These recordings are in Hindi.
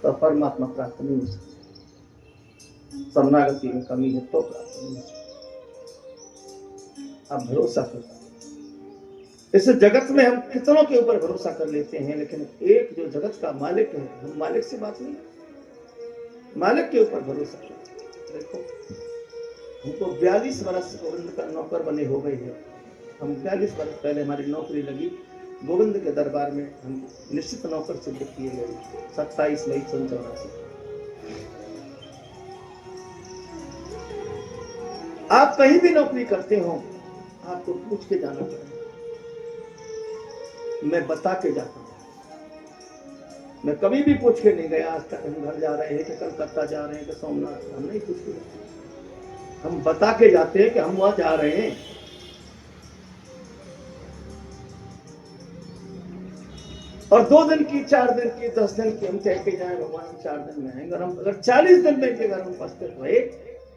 तो परमात्मा प्राप्त नहीं हो सकता। शरणागति में कमी है तो प्राप्त नहीं हो सकता। आप भरोसा करो। इस जगत में हम कितनों के ऊपर भरोसा कर लेते हैं, लेकिन एक जो जगत का मालिक है, हम मालिक से बात नहीं, मालिक के ऊपर भरोसा करो। देखो हमको 42 वर्ष गोविंद का नौकर बने हो गए हैं। हम 42 वर्ष पहले हमारी नौकरी लगी गोविंद के दरबार में, हम निश्चित नौकर सिद्ध किए गए 27 मई 1984। आप कहीं भी नौकरी करते हो आपको पूछ के जाना पड़ेगा। मैं बता के जाता हूं, मैं कभी भी पूछ के नहीं गया आज तक। हम घर जा रहे हैं कि कलकत्ता जा रहे हैं कि सोमनाथ, हम नहीं पूछ के, हम बता के जाते हैं कि हम वहां जा रहे हैं। और 2 दिन की, 4 दिन की, 10 दिन की हम कह के जाए भगवान 4 दिन में आएंगे। और हम अगर 40 दिन में के घर में उपस्थित रहे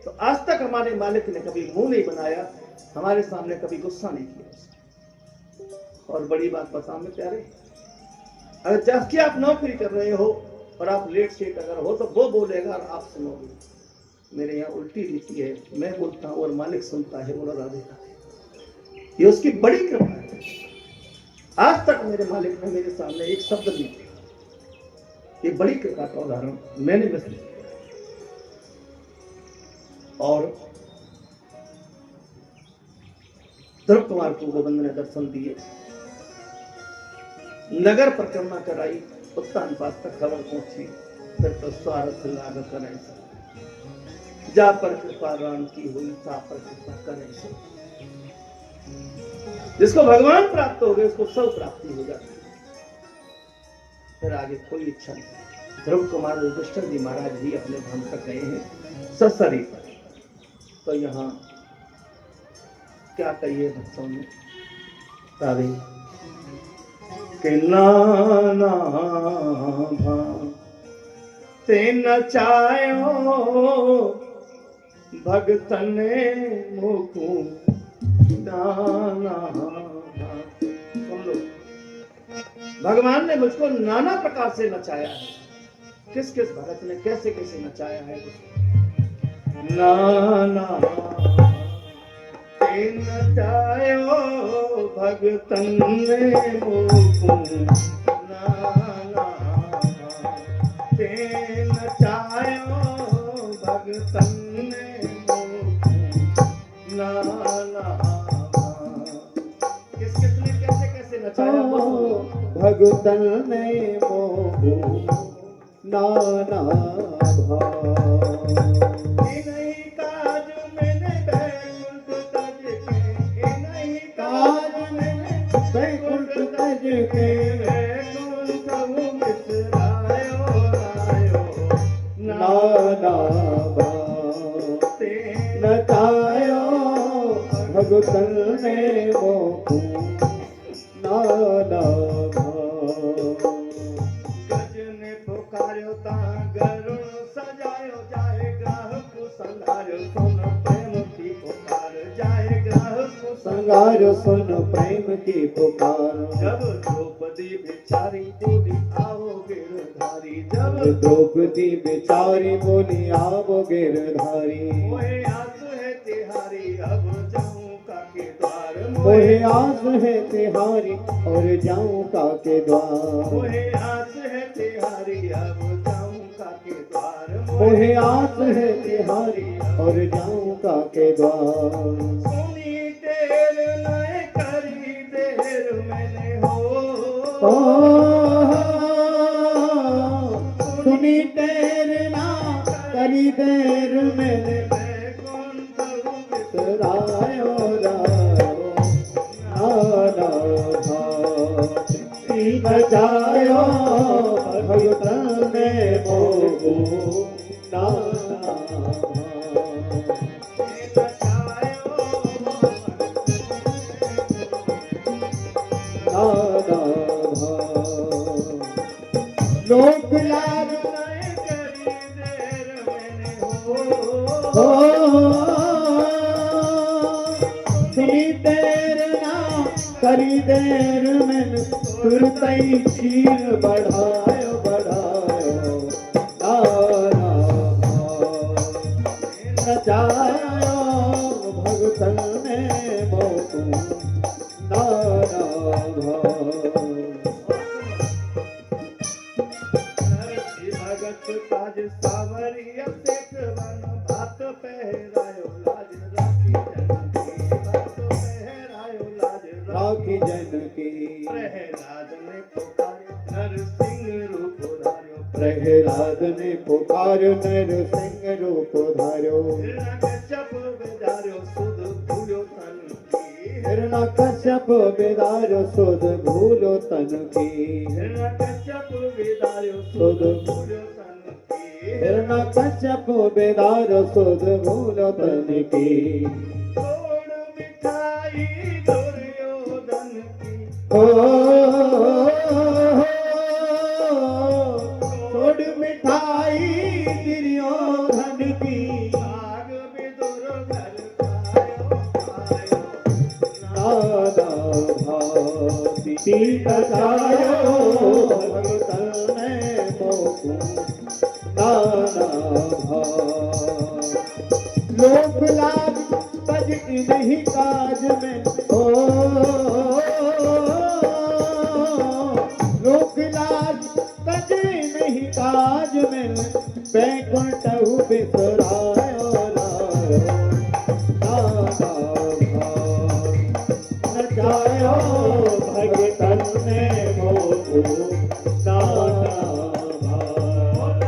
तो आज तक हमारे मालिक ने कभी मुंह नहीं बनाया, हमारे सामने कभी गुस्सा नहीं किया। और बड़ी बात बताऊं मैं प्यारे, अगर जबकि आप नौकरी कर रहे हो और आप लेट सेट अगर हो तो वो बोलेगा और आप सुनोगे। मेरे यहाँ उल्टी रीति है, मैं बोलता हूँ और मालिक सुनता है। बोला राधे राधे, ये उसकी बड़ी कृपा है। आज तक मेरे मालिक ने मेरे सामने एक शब्द नहीं दिया। ये बड़ी कृपा का उदाहरण मैंने बस लिया। और ध्रुव कुमार को गोविंद ने दर्शन दिए, नगर परिक्रमा कराई, उत्तान पास तक खबर पहुंची। फिर तो स्वार्थ लाग करे जा पर कृपा राम की हुई, ता पर कृपा करे। जिसको भगवान प्राप्त हो गए उसको सब प्राप्ति हो जाती है। फिर आगे कोई इच्छा नहीं। ध्रुव कुमार युधिष्ठिर जी महाराज भी अपने धाम तक गए हैं ससरी पर। तो यहाँ क्या कहिए भक्तों में, तारे के नाना ते नचायो भगतन मुकु नाना। सुन लो, भगवान ने मुझको नाना प्रकार से नचाया है। किस किस भगत ने कैसे कैसे नचाया है। नाना ते नचायो भगतन मुकु नाना ते नचायो भगतन नाना। किस किसने कैसे कैसे नचाया भगतन ने मोहू नाना नहीं काज मैंने बैकुंठ तज के, नहीं काज मैंने बैकुंठ तज के बैकुंठ मिश्रायो आयो नाना ते नचायो भगतन ने मोहू नाना। गज ने पुकार्यो ता गरुण सजायो, जाए ग्राहक संगार्यो सुन प्रेम की पुकार, जाए ग्राहक संगार सुन प्रेम की पुकार। जब द्रौपदी बिचारी बोली आओ गिरधारी, जब द्रौपदी बिचारी बोली आओ गिरधारी। मोहे आस है तिहारी अब जाऊं काके द्वार, मोहे आस है तिहारी और जाऊं काके द्वार। मोहे आस है तिहारी अब जाऊं काके द्वार, मोहे आस है तिहारी और जाऊं काके द्वार। सुनी तेर नए करी देर मैंने हो, सुनी तेर ना करी देर मैंने बैकुंठ रायो रायो नाना भाती बजायो भगतन में मोहू नाना। लोक लाग सुनी देर ना करी देर में तुरतई चीर बढ़ायो बढ़ायो स्वागत काज सावरिया सेठ वन भात पहरायो लाज राखी जनकी भात पहरायो लाज राखी जनकी प्रहलाद ने पुकारे नरसिंह रूप धार्यो प्रहलाद ने पुकार्यो नरसिंह रूप धार्यो हिरण्यकश्यप विदार्यो सुध भूल्यो तन की हिरण्यकश्यप विदार्यो सुध भूल्यो तन की हिरण्यकश्यप विदार्यो सुध भूल्यो तन की हिरण्यकश्यप विदार्यो सुध भूल्यो तन की तोड़ मिठाई दुर्योधन की ओ छोड़ मिठाई दुर्योधन की आग विदुर घर खायो खायो नाना भाती बजायो भगतन ने मोकू नाना भात लोक लाज तज इन्हीं काज में ओ लोक लाज तज इन्हीं काज में बैकुंठ बिसरायो लायो नाना भात नचायो भगतन ने मोकू नाना भात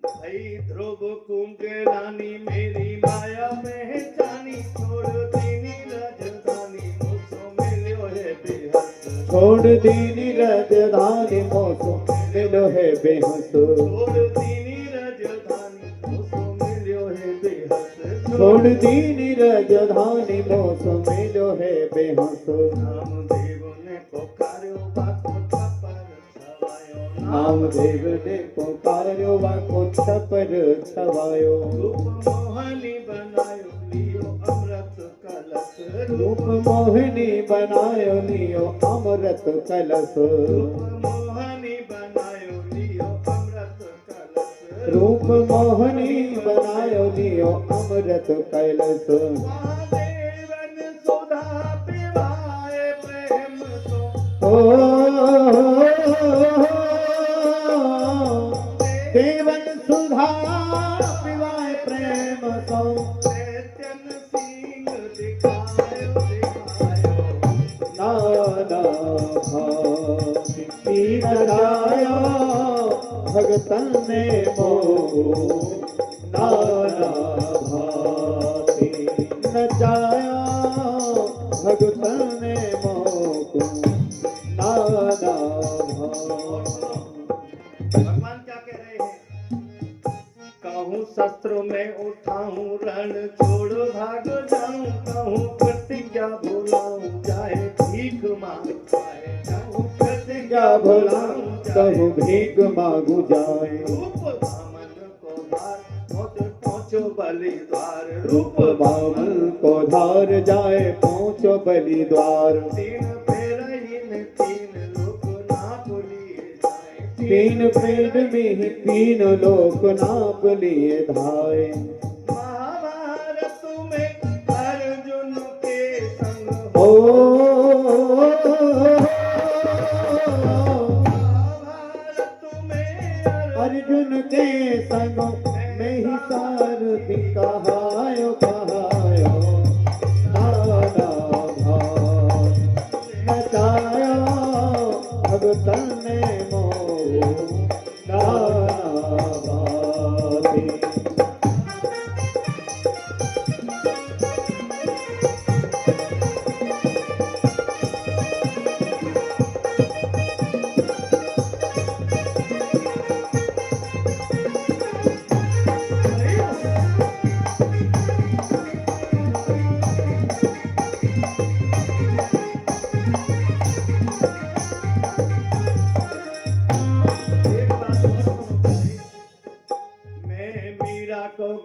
भाई ध्रुव कुंभ रानी मेरी माया में जानी छोड़ दीनी राजधानी मुझो मिलो है बेहस छोड़ दीनी राजधानी मौसम मिलो है बेहस छोड़ दीनी राजधानी मुझो मिलो है बेहस छोड़ दीनी राजधानी मौसम मिलो है बेहस नामदेव ने पुकार्यो बाको छपर छवायो नामदेव ने पुकार्यो वाको छपर छवायो रूप मोहनी बनायो लियो अमृत कलश रूप मोहिनी बनायो लियो अमृत कलश रूप मोहनी बनायो लियो अमृत कलश रूप मोहिनी बनायो लियो अमृत कलश महादेवन सुधा पिवाए प्रेम तो ओ देवन सुधा पिवाए प्रेम सो चैतन सिंह दिखायो दिखायो नाना भाती बजायो भगतन ने मोह नाना भाती नचायो भगतन ने मोह नाना भाती भगवान क्या कह रहे हैं कहूँ शस्त्र में उठाऊं रण छोड़ भाग जाऊं कहूँ प्रतिज्ञा भुलाऊं जाए भीख मांग जाए कहूँ प्रतिज्ञा भुलाऊं कहूँ भीख मांगू जाए रूप बामन को धार पहुँचो बलि द्वार रूप बामन को धार जाए पहुँचो बलि द्वार तीन फेर में तीन लोग नाप लिए जाए तीन फेर में ही तीन लोक नाप लिए धाए महाभारत में अर्जुन के संग ओ महाभारत में अर्जुन के संग में ही सारथी कहायो कहायो नाना भात नचायो भगतन ने मोह नाना भाती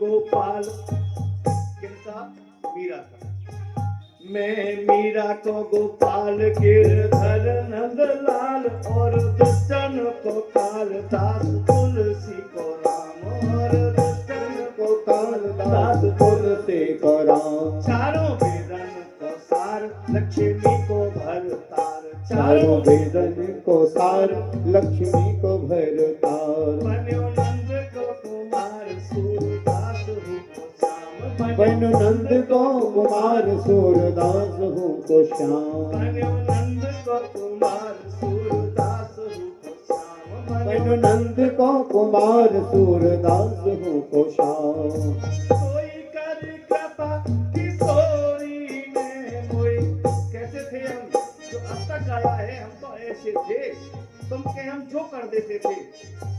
गोपाल किनका मीरा का मैं मीरा को गोपाल गिरधर नंदलाल और दुष्टन को काल दास तुलसी को राम और दुष्टन को काल दास तुलसी को राम चारों वेदन को सार लक्ष्मी को भरतार चारों वेदन को सार लक्ष्मी को भरतार। बन्यो नंद को कुमार सूरदास रूप श्याम। बन्यो नंद को कुमार सूरदास हूँ को श्याम। बन्यो नंद को कुमार सूरदास रूप श्याम। बन्यो नंद को कुमार सूरदास हूँ को श्याम। कोई कर कृपा किशोरी ने मोई। कैसे थे हम जो अब तक आया है, हम तो ऐसे थे तुम के हम जो कर देते थे,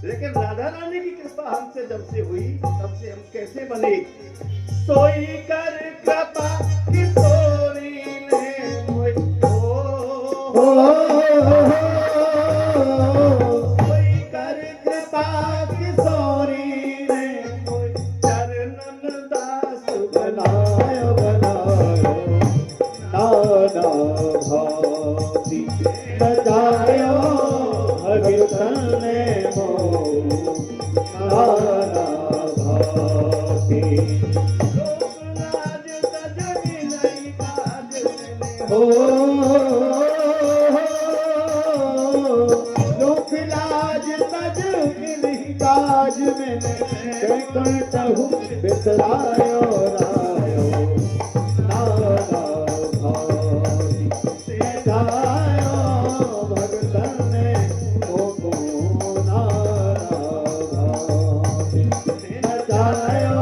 लेकिन राधा रानी की कृपा हमसे जब से हुई तब से हम कैसे बने। सोई कर कृपा किशोरी ने मोई। सोई कर कृपा किशोरी ने मोई। चरणन दास बनायो बनायो नाना भांति। सजायो भगतन ने मोह नाना भांति। लोकलाज तजनी नहीं काज मैंने हो लोकलाज तज नहीं काज मैंने। कैकण तहु बिसरायो रायो नाना भांति। सजायो भगतन ने मोह नाना भांति। सजायो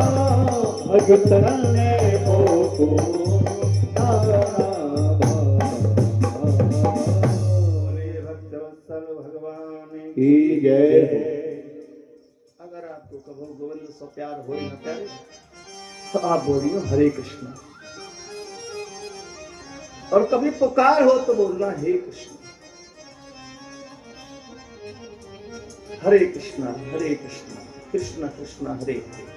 भगतन ने मोह नाना बोले भक्तवत्सल भगवान की जय। अगर आपको कहो गोविंद सो प्यार हो न करे तो आप बोलियो हरे कृष्ण, और कभी पुकार हो तो बोलना हे कृष्ण। हरे कृष्ण कृष्ण कृष्ण हरे हरे।